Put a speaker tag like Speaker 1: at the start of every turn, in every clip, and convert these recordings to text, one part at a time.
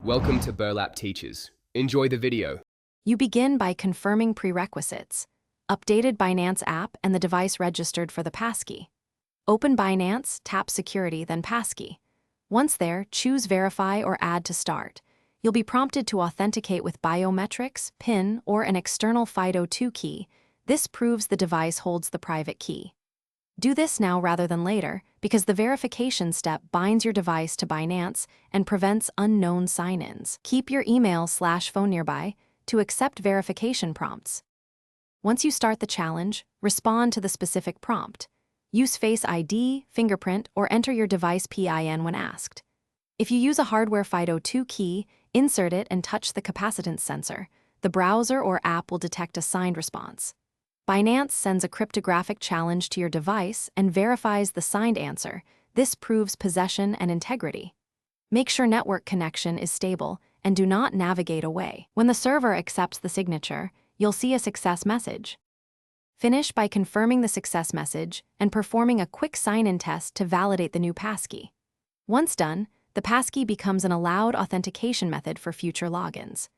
Speaker 1: Welcome to Burlap Teachers. Enjoy the video.
Speaker 2: You begin by confirming prerequisites. Updated Binance app and the device registered for the passkey. Open Binance, tap Security, then Passkey. Once there, choose Verify or Add to start. You'll be prompted to authenticate with biometrics, PIN, or an external FIDO2 key. This proves the device holds the private key. Do this now rather than later, because the verification step binds your device to Binance and prevents unknown sign-ins. Keep your email/phone nearby to accept verification prompts. Once you start the challenge, respond to the specific prompt. Use Face ID, fingerprint, or enter your device PIN when asked. If you use a hardware FIDO2 key, insert it and touch the capacitance sensor. The browser or app will detect a signed response. Binance sends a cryptographic challenge to your device and verifies the signed answer. This proves possession and integrity. Make sure network connection is stable and do not navigate away. When the server accepts the signature, you'll see a success message. Finish by confirming the success message and performing a quick sign-in test to validate the new passkey. Once done, the passkey becomes an allowed authentication method for future logins.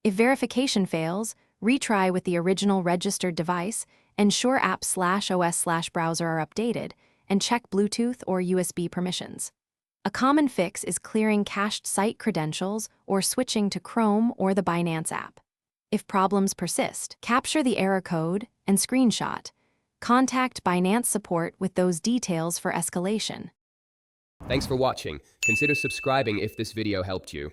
Speaker 2: If verification fails, retry with the original registered device, ensure apps/OS/browser are updated, and check Bluetooth or USB permissions. A common fix is clearing cached site credentials or switching to Chrome or the Binance app. If problems persist, capture the error code and screenshot. Contact Binance support with those details for escalation.
Speaker 1: Thanks for watching. Consider subscribing if this video helped you.